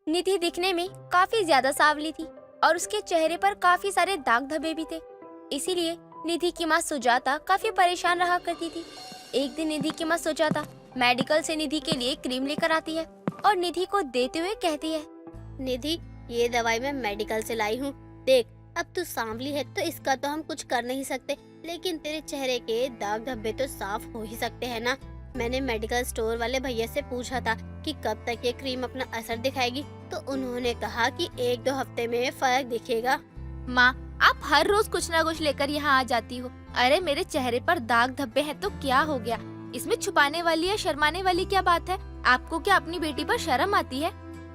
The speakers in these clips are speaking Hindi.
निधि दिखने में काफी ज्यादा सांवली थी और उसके चेहरे पर काफी सारे दाग धब्बे भी थे। इसीलिए निधि की माँ सुजाता काफी परेशान रहा करती थी। एक दिन निधि की माँ सुजाता मेडिकल से निधि के लिए क्रीम लेकर आती है और निधि को देते हुए कहती है, निधि, ये दवाई मैं मेडिकल से लाई हूँ। देख, अब तू सांवली है तो इसका तो हम कुछ कर नहीं सकते, लेकिन तेरे चेहरे के दाग धब्बे तो साफ हो ही सकते हैं ना। मैंने मेडिकल स्टोर वाले भैया से पूछा था कि कब तक ये क्रीम अपना असर दिखाएगी, तो उन्होंने कहा कि 1-2 हफ्ते में फर्क दिखेगा। माँ, आप हर रोज कुछ ना कुछ लेकर यहाँ आ जाती हो। अरे मेरे चेहरे पर दाग धब्बे हैं तो क्या हो गया? इसमें छुपाने वाली या शर्माने वाली क्या बात है? आपको क्या अपनी बेटी पर शर्म आती है?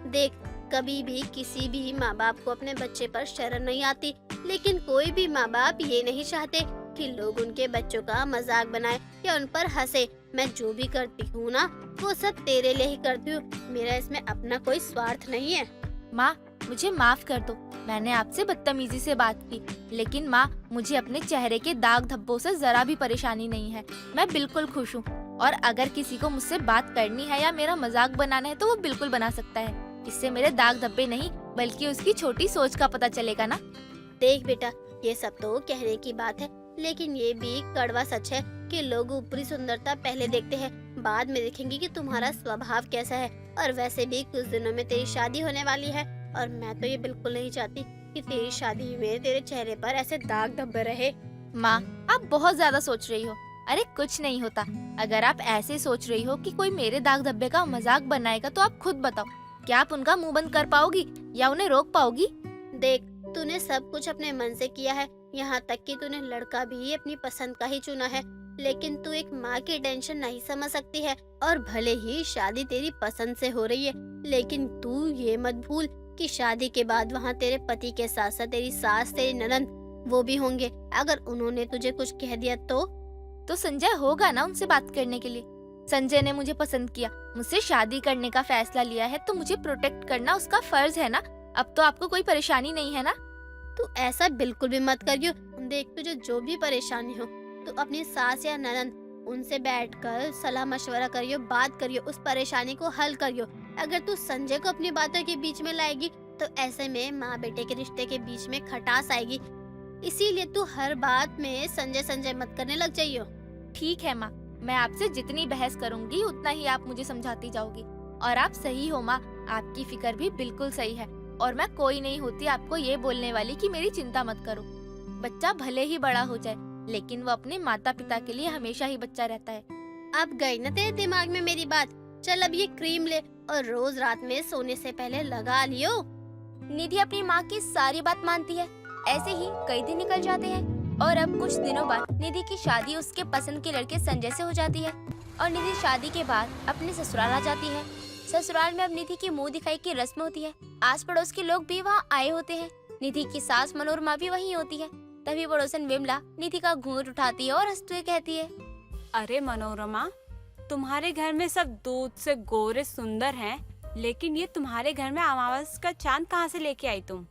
देख, कभी भी किसी भी माँ बाप को अपने बच्चे पर शर्म नहीं आती, लेकिन कोई भी माँ बाप ये नहीं चाहते कि लोग उनके बच्चों का मजाक बनाए या उन पर हंसे। मैं जो भी करती हूँ ना, वो सब तेरे लिए ही करती हूँ। मेरा इसमें अपना कोई स्वार्थ नहीं है। माँ, मुझे माफ कर दो, मैंने आपसे बदतमीजी से बात की। लेकिन माँ, मुझे अपने चेहरे के दाग धब्बों से जरा भी परेशानी नहीं है। मैं बिल्कुल खुश हूँ और अगर किसी को मुझसे बात करनी है या मेरा मजाक बनाना है तो वो बिल्कुल बना सकता है। इससे मेरे दाग धब्बे नहीं बल्कि उसकी छोटी सोच का पता चलेगा ना। देख बेटा, ये सब तो कहने की बात है, लेकिन ये भी कड़वा सच है कि लोग ऊपरी सुंदरता पहले देखते हैं, बाद में देखेंगे कि तुम्हारा स्वभाव कैसा है। और वैसे भी कुछ दिनों में तेरी शादी होने वाली है और मैं तो ये बिल्कुल नहीं चाहती कि तेरी शादी में तेरे चेहरे पर ऐसे दाग धब्बे रहे। माँ, आप बहुत ज्यादा सोच रही हो। अरे कुछ नहीं होता। अगर आप ऐसे सोच रही हो कि कोई मेरे दाग धब्बे का मजाक बनाएगा तो आप खुद बताओ, क्या आप उनका मुंह बंद कर पाओगी या उन्हें रोक पाओगी? देख, तूने सब कुछ अपने मन से किया है, यहाँ तक कि तूने लड़का भी अपनी पसंद का ही चुना है, लेकिन तू एक माँ की टेंशन नहीं समझ सकती है। और भले ही शादी तेरी पसंद से हो रही है, लेकिन तू ये मत भूल कि शादी के बाद वहाँ तेरे पति के साथ साथ तेरी सास, तेरी ननद, वो भी होंगे। अगर उन्होंने तुझे कुछ कह दिया तो संजय होगा ना उनसे बात करने के लिए। संजय ने मुझे पसंद किया, मुझसे शादी करने का फैसला लिया है, तो मुझे प्रोटेक्ट करना उसका फर्ज है ना। अब तो आपको कोई परेशानी नहीं है ना? तू ऐसा बिल्कुल भी मत करियो। देख, तुझे जो भी परेशानी हो तो अपनी सास या ननद, उनसे बैठकर सलाह मशवरा करियो, बात करियो, उस परेशानी को हल करियो। अगर तू संजय को अपनी बातों के बीच में लाएगी तो ऐसे में माँ बेटे के रिश्ते के बीच में खटास आएगी। इसीलिए तू हर बात में संजय संजय मत करने लग जाइयो। ठीक है माँ, मैं आपसे जितनी बहस करूंगी उतना ही आप मुझे समझाती जाओगी। और आप सही हो माँ, आपकी फिक्र भी बिल्कुल सही है। और मैं कोई नहीं होती आपको ये बोलने वाली कि मेरी चिंता मत करो। बच्चा भले ही बड़ा हो जाए, लेकिन वो अपने माता पिता के लिए हमेशा ही बच्चा रहता है। अब गई ना तेरे दिमाग में मेरी बात? चल अब ये क्रीम ले और रोज रात में सोने से पहले लगा लियो। निधि अपनी माँ की सारी बात मानती है। ऐसे ही कई दिन निकल जाते हैं और अब कुछ दिनों बाद निधि की शादी उसके पसंद के लड़के संजय से हो जाती है। और निधि शादी के बाद अपने ससुराल आ जाती है। ससुराल में अब निधि की मुंह दिखाई की रस्म होती है। आस पड़ोस के लोग भी वहाँ आए होते हैं। निधि की सास मनोरमा भी वहीं होती है। तभी पड़ोसन विमला निधि का घूंघट उठाती है और हंसते हुए कहती है, अरे मनोरमा, तुम्हारे घर में सब दूध से गोरे सुंदर हैं, लेकिन ये तुम्हारे घर में अमावस का चांद कहाँ से लेके आई तुम?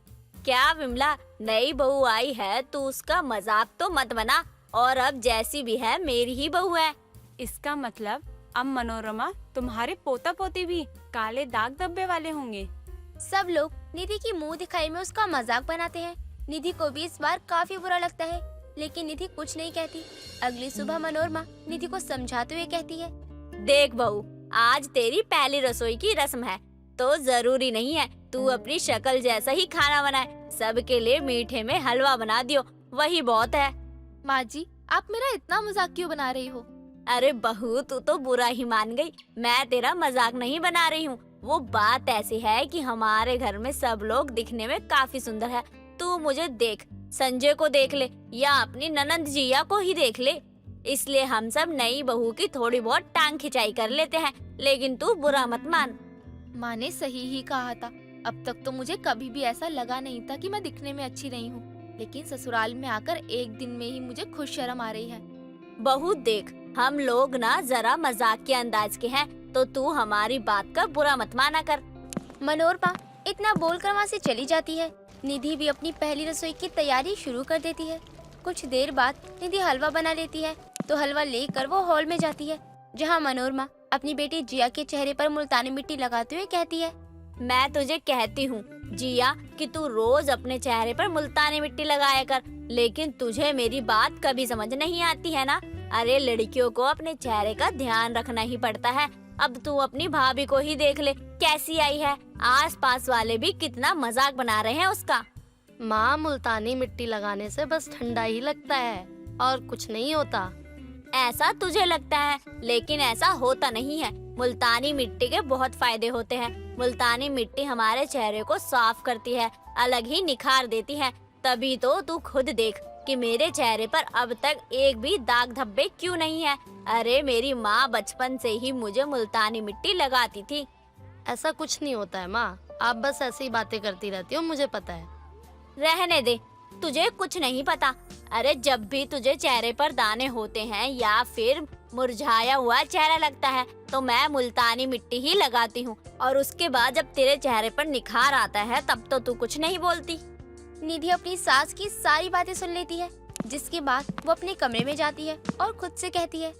क्या विमला, नई बहू आई है तो उसका मजाक तो मत बना। और अब जैसी भी है मेरी ही बहू है। इसका मतलब अब मनोरमा, तुम्हारे पोता पोती भी काले दाग धब्बे वाले होंगे। सब लोग निधि की मुंह दिखाई में उसका मजाक बनाते हैं। निधि को भी इस बार काफी बुरा लगता है, लेकिन निधि कुछ नहीं कहती। अगली सुबह मनोरमा निधि को समझाते हुए कहती है, देख बहू, आज तेरी पहली रसोई की रस्म है, तो जरूरी नहीं है तू अपनी शक्ल जैसा ही खाना बनाए। सबके लिए मीठे में हलवा बना दियो, वही बहुत है। माँ जी, आप मेरा इतना मजाक क्यों बना रही हो? अरे बहू, तू तो बुरा ही मान गई। मैं तेरा मजाक नहीं बना रही हूँ। वो बात ऐसी है कि हमारे घर में सब लोग दिखने में काफी सुंदर है। तू मुझे देख, संजय को देख ले या अपनी ननंद जिया को ही देख ले। इसलिए हम सब नई बहू की थोड़ी बहुत टांग खिंचाई कर लेते हैं, लेकिन तू बुरा मत मान। माँ ने सही ही कहा था। अब तक तो मुझे कभी भी ऐसा लगा नहीं था कि मैं दिखने में अच्छी नहीं हूँ, लेकिन ससुराल में आकर एक दिन में ही मुझे खुद शर्म आ रही है। बहू देख, हम लोग ना जरा मजाक के अंदाज के हैं, तो तू हमारी बात का बुरा मत माना कर। मनोरमा इतना बोलकर वहाँ से चली जाती है। निधि भी अपनी पहली रसोई की तैयारी शुरू कर देती है। कुछ देर बाद निधि हलवा बना लेती है तो हलवा लेकर वो हॉल में जाती है, जहाँ मनोरमा अपनी बेटी जिया के चेहरे पर मुल्तानी मिट्टी लगाते हुए कहती है, मैं तुझे कहती हूँ जिया कि तू रोज अपने चेहरे पर मुल्तानी मिट्टी लगाया कर, लेकिन तुझे मेरी बात कभी समझ नहीं आती है ना। अरे लड़कियों को अपने चेहरे का ध्यान रखना ही पड़ता है। अब तू अपनी भाभी को ही देख ले, कैसी आई है। आस पास वाले भी कितना मजाक बना रहे हैं उसका। माँ, मुल्तानी मिट्टी लगाने से बस ठंडा ही लगता है और कुछ नहीं होता। ऐसा तुझे लगता है, लेकिन ऐसा होता नहीं है। मुल्तानी मिट्टी के बहुत फायदे होते हैं। मुल्तानी मिट्टी हमारे चेहरे को साफ करती है, अलग ही निखार देती है। तभी तो तू खुद देख कि मेरे चेहरे पर अब तक एक भी दाग धब्बे क्यों नहीं है। अरे मेरी माँ बचपन से ही मुझे मुल्तानी मिट्टी लगाती थी। ऐसा कुछ नहीं होता है माँ, आप बस ऐसी ही बातें करती रहती हो, मुझे पता है। रहने दे, तुझे कुछ नहीं पता। अरे जब भी तुझे चेहरे पर दाने होते हैं या फिर मुरझाया हुआ चेहरा लगता है तो मैं मुल्तानी मिट्टी ही लगाती हूँ, और उसके बाद जब तेरे चेहरे पर निखार आता है तब तो तू कुछ नहीं बोलती। निधि अपनी सास की सारी बातें सुन लेती है, जिसके बाद वो अपने कमरे में जाती है और खुद से कहती है,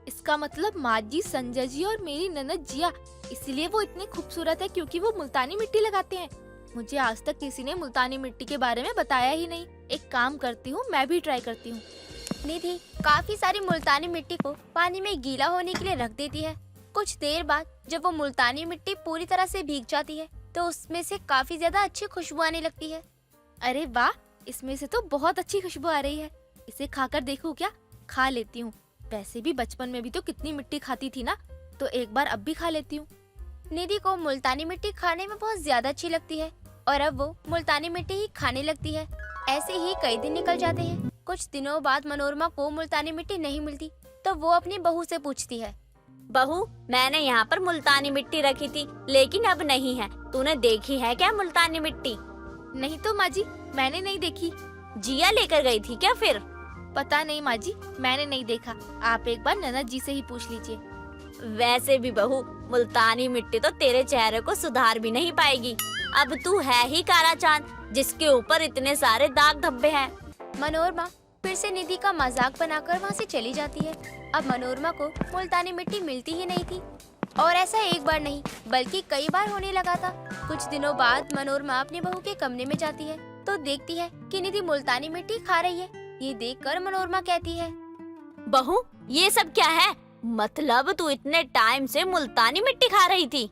इसका मतलब माँ जी, संजय जी और मेरी ननद जिया, इसलिए वो इतने खूबसूरत है क्योंकि वो मुल्तानी मिट्टी लगाते हैं। मुझे आज तक किसी ने मुल्तानी मिट्टी के बारे में बताया ही नहीं। एक काम करती हूँ, मैं भी ट्राई करती हूँ। निधि काफी सारी मुल्तानी मिट्टी को पानी में गीला होने के लिए रख देती है। कुछ देर बाद जब वो मुल्तानी मिट्टी पूरी तरह से भीग जाती है तो उसमें से काफी ज्यादा अच्छी खुशबू आने लगती है। अरे वाह, इसमें से तो बहुत अच्छी खुशबू आ रही है। इसे खाकर देखूं क्या? खा लेती हूँ। वैसे भी बचपन में भी तो कितनी मिट्टी खाती थी ना, तो एक बार अब भी खा लेती हूँ। निधि को मुल्तानी मिट्टी खाने में बहुत ज्यादा अच्छी लगती है और अब वो मुल्तानी मिट्टी ही खाने लगती है। ऐसे ही कई दिन निकल जाते हैं। कुछ दिनों बाद मनोरमा को मुल्तानी मिट्टी नहीं मिलती तो वो अपनी बहू से पूछती है, बहू, मैंने यहाँ पर मुल्तानी मिट्टी रखी थी लेकिन अब नहीं है। तूने देखी है क्या मुल्तानी मिट्टी? नहीं तो माँ जी, मैंने नहीं देखी। जिया लेकर गई थी क्या फिर? पता नहीं माँ जी, मैंने नहीं देखा। आप एक बार ननद जी से ही पूछ लीजिए। वैसे भी बहू, मुल्तानी मिट्टी तो तेरे चेहरे को सुधार भी नहीं पाएगी। अब तू है ही काला चांद जिसके ऊपर इतने सारे दाग धब्बे हैं। मनोरमा फिर से निधि का मजाक बनाकर वहाँ से चली जाती है। अब मनोरमा को मुल्तानी मिट्टी मिलती ही नहीं थी और ऐसा एक बार नहीं बल्कि कई बार होने लगा था। कुछ दिनों बाद मनोरमा अपनी बहू के कमरे में जाती है तो देखती है कि निधि मुल्तानी मिट्टी खा रही है। ये देखकर मनोरमा कहती है, बहू, ये सब क्या है? मतलब तू इतने टाइम से मुल्तानी मिट्टी खा रही थी?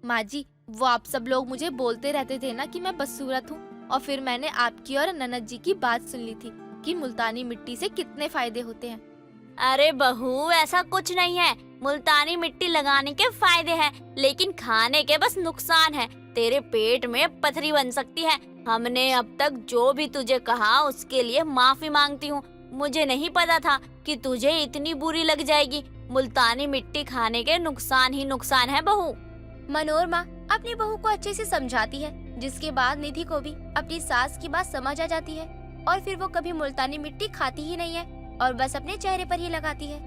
माँ जी, वो आप सब लोग मुझे बोलते रहते थे ना कि मैं बदसूरत हूँ, और फिर मैंने आपकी और ननद जी की बात सुन ली थी कि मुल्तानी मिट्टी से कितने फायदे होते हैं। अरे बहू, ऐसा कुछ नहीं है। मुल्तानी मिट्टी लगाने के फायदे हैं लेकिन खाने के बस नुकसान है। तेरे पेट में पथरी बन सकती है। हमने अब तक जो भी तुझे कहा उसके लिए माफी मांगती हूँ। मुझे नहीं पता था कि तुझे इतनी बुरी लग जाएगी। मुल्तानी मिट्टी खाने के नुकसान ही नुकसान है बहू। मनोरमा अपनी बहू को अच्छे से समझाती है, जिसके बाद निधि को भी अपनी सास की बात समझ आ जाती है और फिर वो कभी मुल्तानी मिट्टी खाती ही नहीं है और बस अपने चेहरे पर ही लगाती है।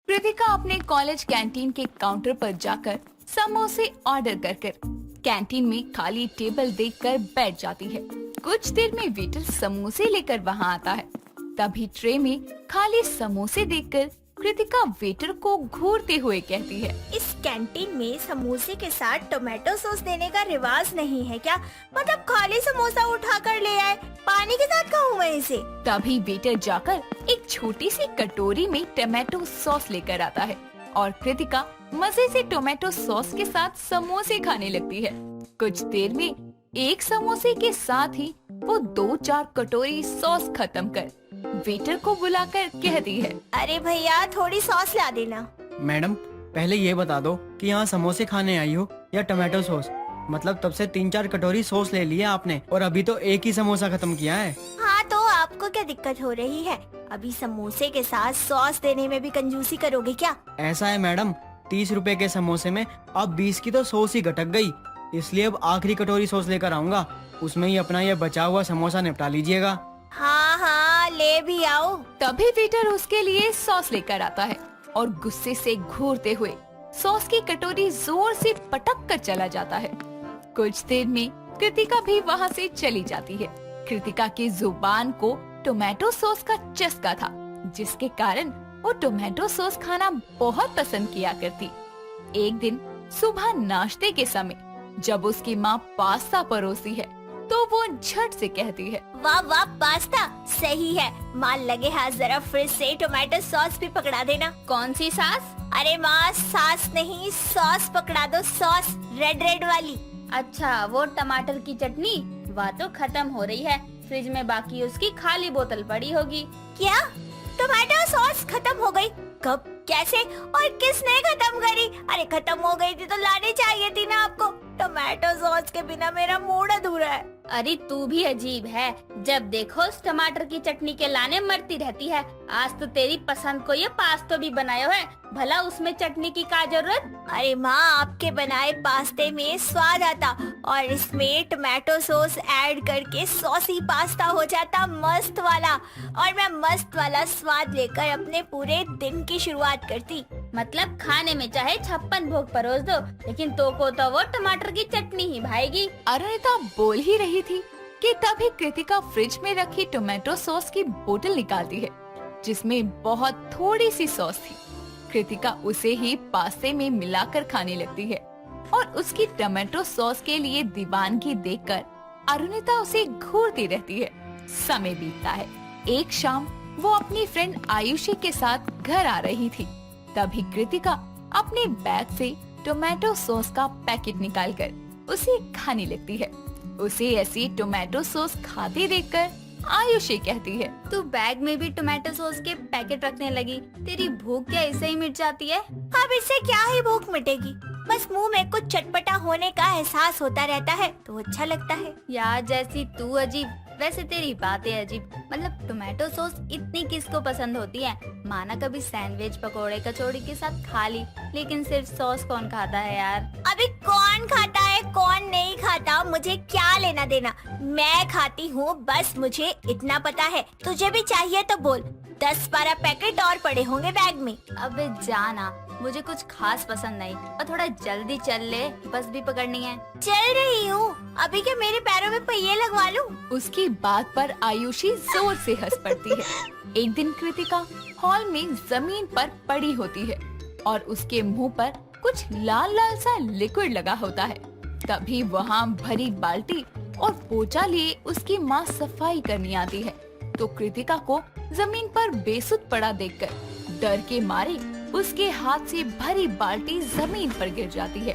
कृतिका अपने कॉलेज कैंटीन के काउंटर पर जाकर समोसे ऑर्डर कर कैंटीन में खाली टेबल देखकर बैठ जाती है। कुछ देर में वेटर समोसे लेकर वहाँ आता है। तभी ट्रे में खाली समोसे देखकर कृतिका वेटर को घूरते हुए कहती है, इस कैंटीन में समोसे के साथ टोमेटो सॉस देने का रिवाज नहीं है क्या? मतलब खाली समोसा उठा कर ले आए, पानी के साथ खाऊं मैं इसे? तभी वेटर जाकर एक छोटी सी कटोरी में टोमेटो सॉस लेकर आता है और कृतिका मजे से टोमेटो सॉस के साथ समोसे खाने लगती है। कुछ देर में एक समोसे के साथ ही वो 2-4 कटोरी सॉस खत्म कर वेटर को बुलाकर कहती है, अरे भैया, थोड़ी सॉस ला देना। मैडम, पहले ये बता दो कि यहाँ समोसे खाने आई हो या टमाटो सॉस? मतलब तब से 3-4 कटोरी सॉस ले लिया आपने और अभी तो एक ही समोसा खत्म किया है। हाँ, तो आपको क्या दिक्कत हो रही है? अभी समोसे के साथ सॉस देने में भी कंजूसी करोगे क्या? ऐसा है मैडम, 30 रुपए के समोसे में अब 20 की तो सॉस ही घटक गई, इसलिए अब आखिरी कटोरी सॉस लेकर आऊंगा, उसमें ही अपना ये बचा हुआ समोसा निपटा लीजिएगा। हाँ हाँ, ले भी आओ। तभी वेटर उसके लिए सॉस लेकर आता है और गुस्से से घूरते हुए सॉस की कटोरी जोर से पटक कर चला जाता है। कुछ देर में कृतिका भी वहाँ से चली जाती है। कृतिका की जुबान को टोमेटो सॉस का चस्का था, जिसके कारण वो टोमेटो सॉस खाना बहुत पसंद किया करती। एक दिन सुबह नाश्ते के समय जब उसकी माँ पास्ता परोसी है तो वो झट से कहती है, वाह वाह पास्ता सही है माँ, लगे हाथ जरा फ्रिज से टोमेटो सॉस भी पकड़ा देना। कौन सी सास? अरे माँ सॉस नहीं सॉस पकड़ा दो, सॉस रेड रेड वाली। अच्छा वो टमाटर की चटनी, वह तो खत्म हो रही है, फ्रिज में बाकी उसकी खाली बोतल पड़ी होगी। क्या टोमेटो सॉस खत्म हो गई? कब, कैसे और किसने खत्म करी? अरे खत्म हो गई थी तो लानी चाहिए थी ना आपको। टोमेटो सॉस के बिना मेरा मूड अधूरा है। अरे तू भी अजीब है, जब देखो उस टमाटर की चटनी के लाने मरती रहती है। आज तो तेरी पसंद को ये पास्ता भी बनाया है, भला उसमें चटनी की क्या जरूरत? अरे माँ आपके बनाए पास्ते में स्वाद आता और इसमें टोमेटो सॉस ऐड करके सॉसी पास्ता हो जाता मस्त वाला, और मैं मस्त वाला स्वाद लेकर अपने पूरे दिन की शुरुआत करती। मतलब खाने में चाहे 56 भोग परोस दो, लेकिन तो को तो वो टमाटर की चटनी ही भाएगी। अरुणिता बोल ही रही थी कि तभी कृतिका फ्रिज में रखी टोमेटो सॉस की बोतल निकालती है, जिसमें बहुत थोड़ी सी सॉस थी। कृतिका उसे ही पास्ते में मिलाकर खाने लगती है और उसकी टोमेटो सॉस के लिए दीवानगी देखकर अरुणिता उसे घूरती रहती है। समय बीतता है। एक शाम वो अपनी फ्रेंड आयुषी के साथ घर आ रही थी। तभी कृतिका अपने बैग से टोमेटो सॉस का पैकेट निकालकर उसे खाने लगती है। उसे ऐसी टोमेटो सॉस खाते देखकर आयुषी कहती है, तू बैग में भी टोमेटो सॉस के पैकेट रखने लगी, तेरी भूख क्या इससे ही मिट जाती है? अब इससे क्या ही भूख मिटेगी, बस मुंह में कुछ चटपटा होने का एहसास होता रहता है तो अच्छा लगता है। यार जैसी तू अजीब वैसे तेरी बातें अजीब। मतलब टोमेटो सॉस इतनी किसको पसंद होती है? माना कभी सैंडविच पकोड़े कचौड़ी के साथ खा ली, लेकिन सिर्फ सॉस कौन खाता है यार? अभी कौन खाता है कौन नहीं खाता मुझे क्या लेना देना, मैं खाती हूँ बस मुझे इतना पता है। तुझे भी चाहिए तो बोल, 10-12 पैकेट और पड़े होंगे बैग में। अबे जाना, मुझे कुछ खास पसंद नहीं, और थोड़ा जल्दी चल ले, बस भी पकड़नी है। चल रही हूँ, अभी क्या मेरे पैरों में पहिए लगवा लूं? उसकी बात पर आयुषी जोर से हंस पड़ती है। एक दिन कृतिका हॉल में जमीन पर पड़ी होती है और उसके मुंह पर कुछ लाल लाल सा लिक्विड लगा होता है। तभी वहाँ भरी बाल्टी और पोंछा लिए उसकी माँ सफाई करनी आती है, तो कृतिका को जमीन पर बेसुध पड़ा देखकर डर के मारे उसके हाथ से भरी बाल्टी जमीन पर गिर जाती है।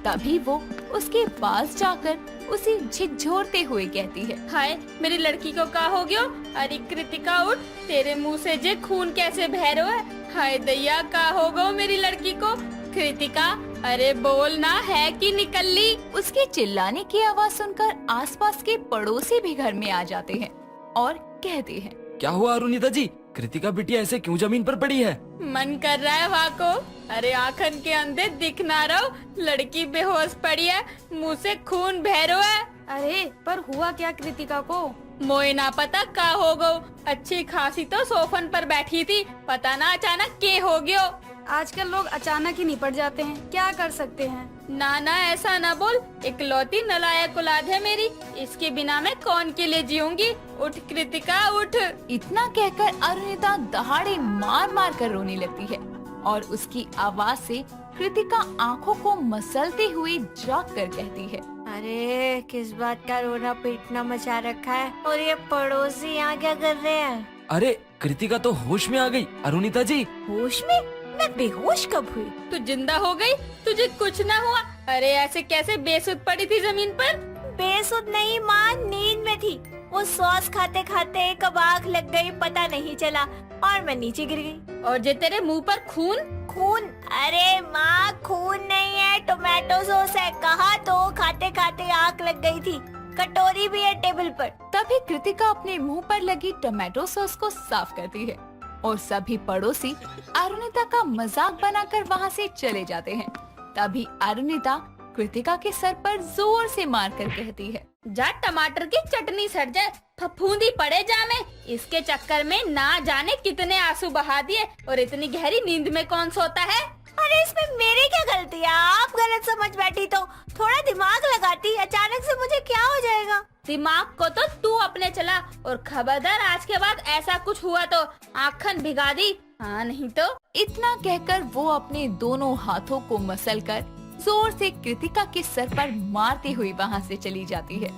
तभी वो उसके पास जाकर उसे झिकझोरते हुए कहती है, हाय मेरी लड़की को क्या हो गयो? अरे कृतिका उठ, तेरे मुंह से जे खून कैसे बह रहा है? हाय दैया क्या हो गयो मेरी लड़की को? कृतिका अरे बोल ना, है कि निकल ली? उसके चिल्लाने की आवाज सुनकर आसपास के पड़ोसी भी घर में आ जाते हैं और कहते हैं, क्या हुआ अरुणिता जी, कृतिका बिटिया ऐसे क्यों जमीन पर पड़ी है? मन कर रहा है वहाँ को, अरे आंखन के अंधे दिख ना रहो, लड़की बेहोश पड़ी है, मुंह से खून बह रहा है। अरे पर हुआ क्या कृतिका को? मोए ना पता का हो गो, अच्छी खासी तो सोफन पर बैठी थी, पता ना अचानक के हो गयो। आजकल लोग अचानक ही निपट जाते हैं, क्या कर सकते हैं? ना ना ऐसा ना बोल, इकलौती नलायक औलाद है मेरी, इसके बिना मैं कौन के लिए जीऊंगी? उठ कृतिका उठ। इतना कहकर अरुणिता दहाड़े मार मार कर रोने लगती है और उसकी आवाज से कृतिका आंखों को मसलते हुए जाग कर कहती है, अरे किस बात का रोना पीटना मचा रखा है, और ये पड़ोसी यहाँ क्या कर रहे हैं? अरे कृतिका तो होश में आ गई। अरुणिता जी होश में? मैं बेहोश कब हुई? तू जिंदा हो गई, तुझे कुछ ना हुआ? अरे ऐसे कैसे बेसुध पड़ी थी जमीन पर? बेसुध नहीं माँ, नींद में थी। वो सॉस खाते खाते कब आँख लग गई पता नहीं चला और मैं नीचे गिर गई। और जे तेरे मुंह पर खून? खून? अरे माँ खून नहीं है, टोमेटो सॉस है। कहा तो खाते खाते आँख लग गई थी, कटोरी भी है टेबल पर। तभी कृतिका अपने मुंह पर लगी टोमेटो सॉस को साफ करती है और सभी पड़ोसी अरुणिता का मजाक बनाकर वहाँ से चले जाते हैं। तभी अरुणिता कृतिका के सर पर जोर से मारकर कहती है, जा टमाटर की चटनी सड़ जाए, फफूंदी पड़े जा में। इसके चक्कर में ना जाने कितने आंसू बहा दिए, और इतनी गहरी नींद में कौन सोता है? अरे इसमें मेरी क्या गलती है? आप गलत समझ बैठी तो थोड़ा दिमाग लगाती, अचानक से मुझे क्या हो जाएगा? दिमाग को तो तू अपने चला, और खबरदार आज के बाद ऐसा कुछ हुआ तो आँखन भिगा दी, हाँ नहीं तो। इतना कहकर वो अपने दोनों हाथों को मसलकर जोर से कृतिका के सर पर मारते हुए वहाँ से चली जाती है।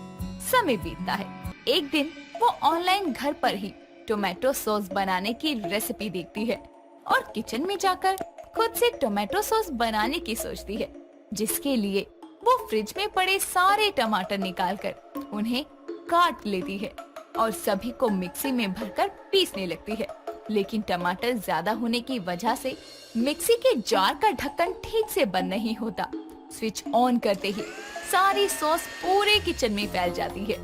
समय बीतता है। एक दिन वो ऑनलाइन घर पर ही टोमेटो सॉस बनाने की रेसिपी देखती है और किचन में जाकर खुद से टोमेटो सॉस बनाने की सोचती है, जिसके लिए वो फ्रिज में पड़े सारे टमाटर निकालकर उन्हें काट लेती है और सभी को मिक्सी में भरकर पीसने लगती है। लेकिन टमाटर ज्यादा होने की वजह से मिक्सी के जार का ढक्कन ठीक से बंद नहीं होता। स्विच ऑन करते ही सारी सॉस पूरे किचन में फैल जाती है,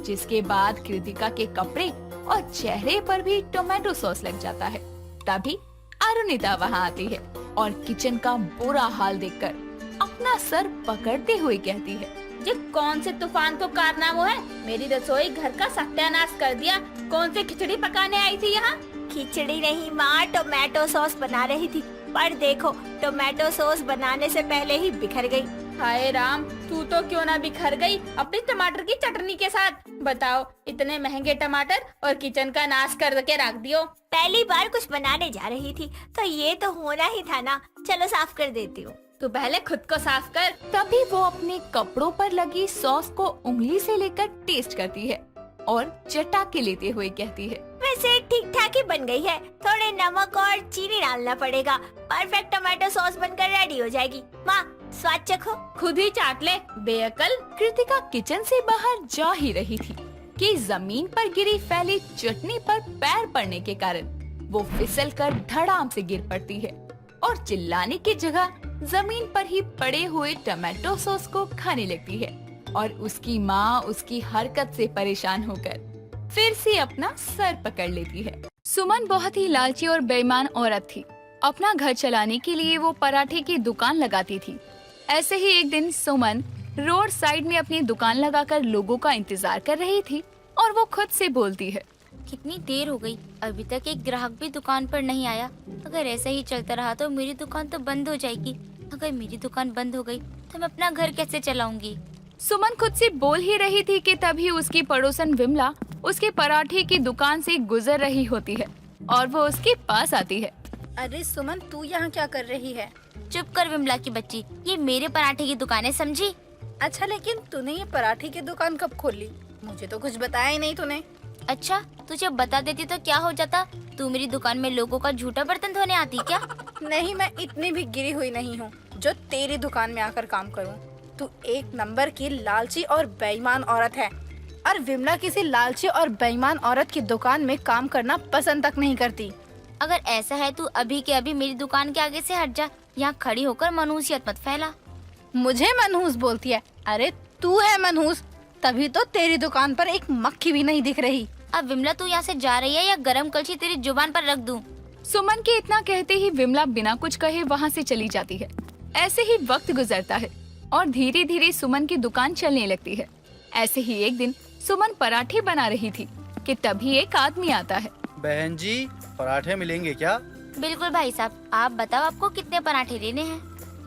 जिसके बाद कृतिका के कपड़े और चेहरे पर भी टोमेटो सॉस लग जाता है। तभी अरुणिता वहाँ आती है और किचन का बुरा हाल देखकर अपना सर पकड़ते हुए कहती है, ये कौन से तूफान को कारनामा है? मेरी रसोई घर का सत्यानाश कर दिया। कौन से खिचड़ी पकाने आई थी यहाँ? खिचड़ी नहीं माँ, टोमेटो सॉस बना रही थी, पर देखो टोमेटो सॉस बनाने से पहले ही बिखर गई। हाय राम, तू तो क्यों ना बिखर गई अपनी टमाटर की चटनी के साथ। बताओ, इतने महंगे टमाटर और किचन का नाश करके रख दियो। पहली बार कुछ बनाने जा रही थी तो ये तो होना ही था ना। चलो साफ कर देती हूँ। तू पहले खुद को साफ कर। तभी वो अपने कपड़ों पर लगी सॉस को उंगली से लेकर टेस्ट करती है और चटाके लेते हुए कहती है, वैसे ठीक ठाक ही बन गई है, थोड़े नमक और चीनी डालना पड़ेगा। परफेक्ट टोमेटो सॉस बनकर रेडी हो जाएगी। माँ, स्वाद चखो। खुद ही चाट ले, बेअकल। कृतिका किचन से बाहर जा ही रही थी कि जमीन पर गिरी फैली चटनी पर पैर पड़ने के कारण वो फिसल कर धड़ाम से गिर पड़ती है और चिल्लाने की जगह जमीन पर ही पड़े हुए टमाटो सॉस को खाने लगती है। और उसकी माँ उसकी हरकत से परेशान होकर फिर से अपना सर पकड़ लेती है। सुमन बहुत ही लालची और बेईमान औरत थी। अपना घर चलाने के लिए वो पराठे की दुकान लगाती थी। ऐसे ही एक दिन सुमन रोड साइड में अपनी दुकान लगाकर लोगों का इंतजार कर रही थी और वो खुद से बोलती है, कितनी देर हो गई, अभी तक एक ग्राहक भी दुकान पर नहीं आया। अगर ऐसा ही चलता रहा तो मेरी दुकान तो बंद हो जाएगी। अगर मेरी दुकान बंद हो गई तो मैं अपना घर कैसे चलाऊंगी? सुमन खुद से बोल ही रही थी कि तभी उसकी पड़ोसन विमला उसके पराठे की दुकान से गुजर रही होती है और वो उसके पास आती है। अरे सुमन, तू यहाँ क्या कर रही है? चुप कर विमला की बच्ची, ये मेरे पराठे की दुकान है, समझी? अच्छा, लेकिन तूने ये पराठे की दुकान कब खोली? मुझे तो कुछ बताया ही नहीं तूने। अच्छा, तुझे बता देती तो क्या हो जाता? तू मेरी दुकान में लोगों का झूठा बर्तन धोने आती क्या? नहीं, मैं इतनी भी गिरी हुई नहीं हूँ जो तेरी दुकान में आकर काम करूँ। तू एक नंबर की लालची और बेईमान औरत है और विमला किसी लालची और बेईमान औरत की दुकान में काम करना पसंद तक नहीं करती। अगर ऐसा है तू अभी के अभी मेरी दुकान के आगे से हट जा। यहाँ खड़ी होकर मनहूसियत मत फैला। मुझे मनहूस बोलती है? अरे तू है मनहूस, तभी तो तेरी दुकान पर एक मक्खी भी नहीं दिख रही। अब विमला तू यहाँ से जा रही है या गरम कलछी तेरी जुबान पर रख दूं? सुमन के इतना कहते ही विमला बिना कुछ कहे वहाँ से चली जाती है। ऐसे ही वक्त गुजरता है और धीरे धीरे सुमन की दुकान चलने लगती है। ऐसे ही एक दिन सुमन पराठे बना रही थी कि तभी एक आदमी आता है। बहन जी, पराठे मिलेंगे क्या? बिल्कुल भाई साहब, आप बताओ आपको कितने पराठे लेने हैं?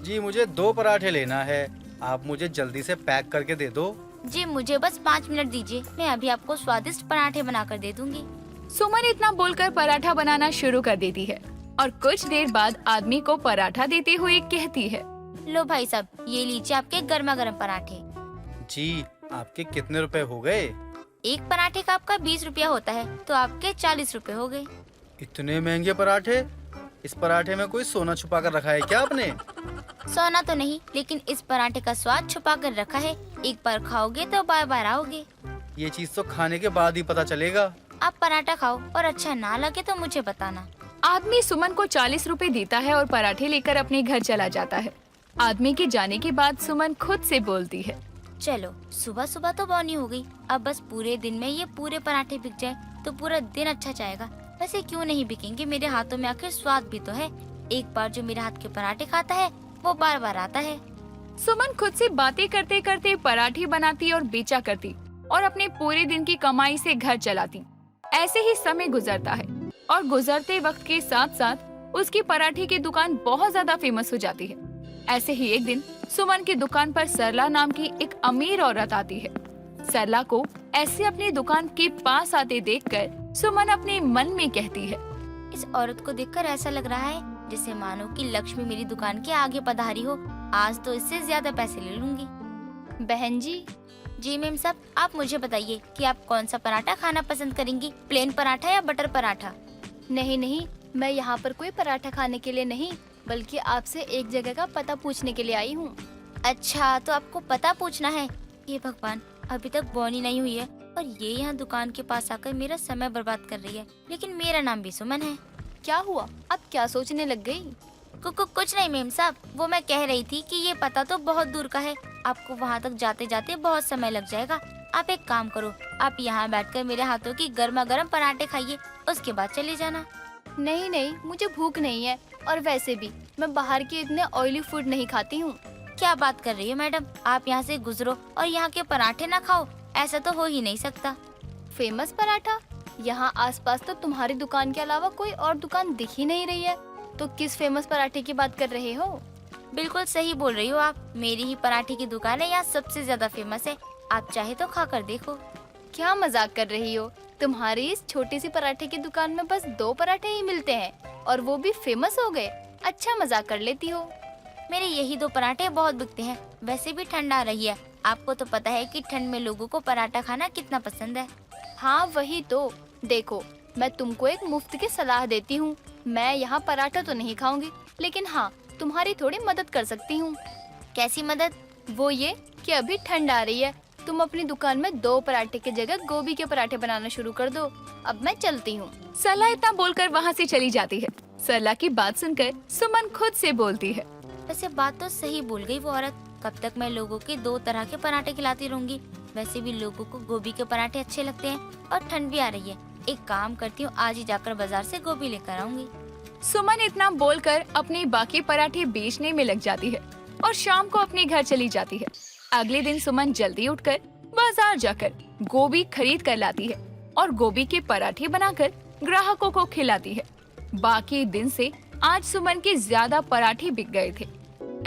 जी मुझे 2 पराठे लेना है, आप मुझे जल्दी से पैक करके दे दो। जी मुझे बस 5 मिनट दीजिए, मैं अभी आपको स्वादिष्ट पराठे बनाकर दे दूंगी। सुमन इतना बोलकर पराठा बनाना शुरू कर देती है और कुछ देर बाद आदमी को पराठा देते हुए कहती है, लो भाई साहब, ये लीजिए आपके गर्मा गर्म पराठे। जी आपके कितने रुपए हो गए? एक पराठे का आपका 20 रुपया होता है, तो आपके 40 रुपए हो गए। इतने महंगे पराठे? इस पराठे में कोई सोना छुपा कर रखा है क्या आपने? सोना तो नहीं, लेकिन इस पराठे का स्वाद छुपा कर रखा है। एक बार खाओगे तो बार बार आओगे। ये चीज तो खाने के बाद ही पता चलेगा। आप पराठा खाओ और अच्छा ना लगे तो मुझे बताना। आदमी सुमन को 40 रुपए देता है और पराठे लेकर अपने घर चला जाता है। आदमी के जाने के बाद सुमन खुद से बोलती है, चलो सुबह सुबह तो बौनी हो गई, अब बस पूरे दिन में ये पूरे पराठे बिक जाए तो पूरा दिन अच्छा जाएगा। वैसे क्यों नहीं बिकेंगे, मेरे हाथों में आखिर स्वाद भी तो है। एक बार जो मेरे हाथ के पराठे खाता है वो बार बार आता है। सुमन खुद से बातें करते करते पराठे बनाती और बेचा करती और अपने पूरे दिन की कमाई से घर चलाती। ऐसे ही समय गुजरता है और गुजरते वक्त के साथ साथ उसकी पराठे की दुकान बहुत ज्यादा फेमस हो जाती है। ऐसे ही एक दिन सुमन की दुकान पर सरला नाम की एक अमीर औरत आती है। सरला को ऐसे अपनी दुकान के पास आते देखकर सुमन अपने मन में कहती है, इस औरत को देखकर ऐसा लग रहा है जैसे मानो कि लक्ष्मी मेरी दुकान के आगे पधारी हो। आज तो इससे ज्यादा पैसे ले लूंगी। बहन जी, जी मेम साहब, आप मुझे बताइए कि आप कौन सा पराठा खाना पसंद करेंगी, प्लेन पराठा या बटर पराठा? नहीं नहीं, मैं यहाँ पर कोई पराठा खाने के लिए नहीं, बल्कि आपसे एक जगह का पता पूछने के लिए आई हूँ। अच्छा, तो आपको पता पूछना है। ये भगवान, अभी तक बोनी नहीं हुई है और ये यहाँ दुकान के पास आकर मेरा समय बर्बाद कर रही है। लेकिन मेरा नाम भी सुमन है। क्या हुआ, आप क्या सोचने लग गई? कुछ नहीं मेम साहब, वो मैं कह रही थी कि ये पता तो बहुत दूर का है, आपको वहाँ तक जाते जाते बहुत समय लग जाएगा। आप एक काम करो, आप यहाँ बैठकर मेरे हाथों की गर्मा गर्म पराठे खाइए, उसके बाद चले जाना। नहीं नहीं, मुझे भूख नहीं है, और वैसे भी मैं बाहर के इतने ऑयली फूड नहीं खाती हूँ। क्या बात कर रही हो मैडम, आप यहाँ से गुजरो और यहाँ के पराठे ना खाओ, ऐसा तो हो ही नहीं सकता। फेमस पराठा? यहाँ आसपास तो तुम्हारी दुकान के अलावा कोई और दुकान दिख ही नहीं रही है, तो किस फेमस पराठे की बात कर रहे हो? बिल्कुल सही बोल रही हो आप, मेरी ही पराठे की दुकान है, यहाँ सबसे ज्यादा फेमस है, आप चाहे तो खा कर देखो। क्या मजाक कर रही हो? तुम्हारी इस छोटी सी पराठे की दुकान में बस 2 पराठे ही मिलते हैं, और वो भी फेमस हो गए। अच्छा मजाक कर लेती हो। मेरे यही 2 पराठे बहुत बिकते हैं, वैसे भी ठंड आ रही है, आपको तो पता है कि ठंड में लोगों को पराठा खाना कितना पसंद है। हाँ वही तो, देखो मैं तुमको एक मुफ्त की सलाह देती हूँ। मैं यहाँ पराठा तो नहीं खाऊंगी, लेकिन हाँ तुम्हारी थोड़ी मदद कर सकती हूँ। कैसी मदद? वो ये कि अभी ठंड आ रही है, तुम अपनी दुकान में 2 पराठे की जगह गोभी के पराठे बनाना शुरू कर दो। अब मैं चलती हूँ। सरला इतना बोलकर वहाँ से चली जाती है। सरला की बात सुनकर सुमन खुद से बोलती है, वैसे बात तो सही बोल गई वो औरत, कब तक मैं लोगों के 2 तरह के पराठे खिलाती रहूंगी। वैसे भी लोगों को गोभी के पराठे अच्छे लगते हैं और ठंड भी आ रही है, एक काम करती हूँ, आज ही जाकर बाजार से गोभी लेकर आऊंगी। सुमन इतना बोलकर अपने बाकी पराठे बेचने में लग जाती है और शाम को अपने घर चली जाती है। अगले दिन सुमन जल्दी उठकर बाजार जाकर गोभी खरीद कर लाती है और गोभी के पराठे बनाकर ग्राहकों को खिलाती है। बाकी दिन से आज सुमन के ज्यादा पराठे बिक गए थे।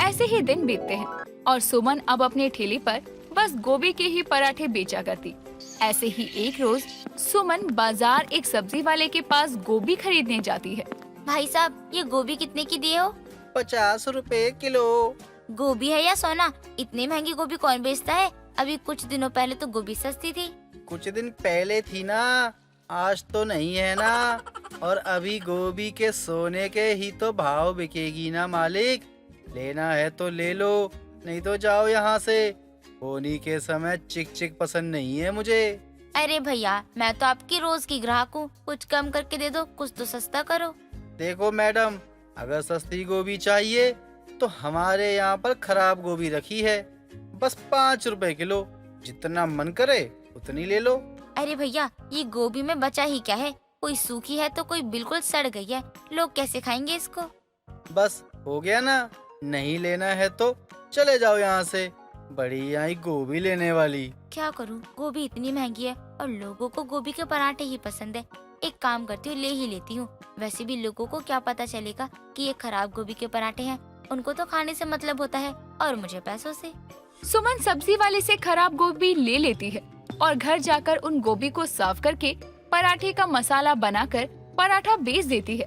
ऐसे ही दिन बीतते हैं और सुमन अब अपने ठेले पर बस गोभी के ही पराठे बेचा करती। ऐसे ही एक रोज सुमन बाजार एक सब्जी वाले के पास गोभी खरीदने जाती है। भाई साहब, ये गोभी कितने की दिए हो? 50 रुपए किलो। गोभी है या सोना? इतनी महंगी गोभी कौन बेचता है? अभी कुछ दिनों पहले तो गोभी सस्ती थी। कुछ दिन पहले थी ना, आज तो नहीं है ना। और अभी गोभी के सोने के ही तो भाव बिकेगी ना मालिक। लेना है तो ले लो, नहीं तो जाओ यहाँ से। होनी के समय चिक चिक पसंद नहीं है मुझे। अरे भैया, मैं तो आपकी रोज की ग्राहक हूँ, कुछ कम करके दे दो, कुछ तो सस्ता करो। देखो मैडम, अगर सस्ती गोभी चाहिए तो हमारे यहाँ पर खराब गोभी रखी है, बस 5 रुपए किलो। जितना मन करे उतनी ले लो। अरे भैया, ये गोभी में बचा ही क्या है? कोई सूखी है तो कोई बिल्कुल सड़ गई है, लोग कैसे खाएंगे इसको? बस हो गया ना, नहीं लेना है तो चले जाओ यहाँ से। बड़ी आई गोभी लेने वाली। क्या करूँ, गोभी इतनी महंगी है और लोगों को गोभी के पराठे ही पसंद है। एक काम करती हूँ, ले ही लेती हूँ। वैसे भी लोगों को क्या पता चलेगा कि ये खराब गोभी के पराठे हैं, उनको तो खाने से मतलब होता है और मुझे पैसों से। सुमन सब्जी वाले से खराब गोभी ले लेती है और घर जाकर उन गोभी को साफ करके पराठे का मसाला बनाकर पराठा बेच देती है।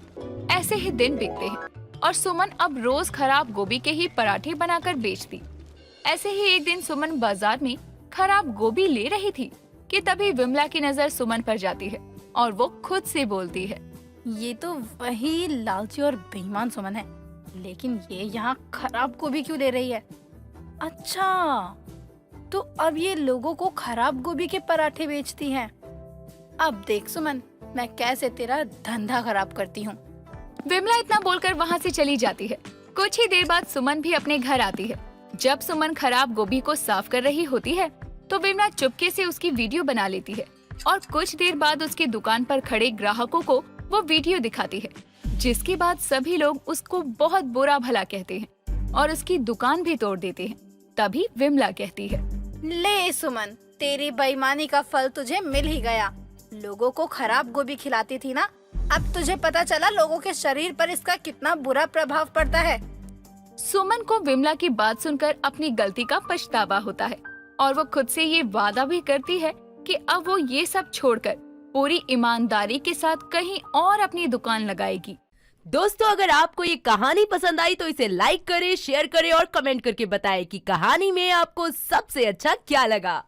ऐसे ही दिन बीतते हैं और सुमन अब रोज खराब गोभी के ही पराठे बनाकर बेचती। ऐसे ही एक दिन सुमन बाजार में खराब गोभी ले रही थी कि तभी विमला की नजर सुमन पर जाती है और वो खुद से बोलती है, ये तो वही लालची और बेईमान सुमन है, लेकिन ये यहाँ खराब गोभी क्यों ले रही है? अच्छा, तो अब ये लोगों को खराब गोभी के पराठे बेचती है। अब देख सुमन, मैं कैसे तेरा धंधा खराब करती हूँ। विमला इतना बोलकर वहाँ से चली जाती है। कुछ ही देर बाद सुमन भी अपने घर आती है। जब सुमन खराब गोभी को साफ कर रही होती है तो विमला चुपके से उसकी वीडियो बना लेती है और कुछ देर बाद उसकी दुकान पर खड़े ग्राहकों को वो वीडियो दिखाती है, जिसके बाद सभी लोग उसको बहुत बुरा भला कहते हैं और उसकी दुकान भी तोड़ देते हैं। तभी विमला कहती है, ले सुमन, तेरी बेईमानी का फल तुझे मिल ही गया। लोगों को खराब गोभी खिलाती थी ना, अब तुझे पता चला लोगों के शरीर पर इसका कितना बुरा प्रभाव पड़ता है। सुमन को विमला की बात सुनकर अपनी गलती का पछतावा होता है और वो खुद से ये वादा भी करती है कि अब वो ये सब छोड़कर पूरी ईमानदारी के साथ कहीं और अपनी दुकान लगाएगी। दोस्तों, अगर आपको ये कहानी पसंद आई तो इसे लाइक करें, शेयर करें और कमेंट करके बताएं कि कहानी में आपको सबसे अच्छा क्या लगा।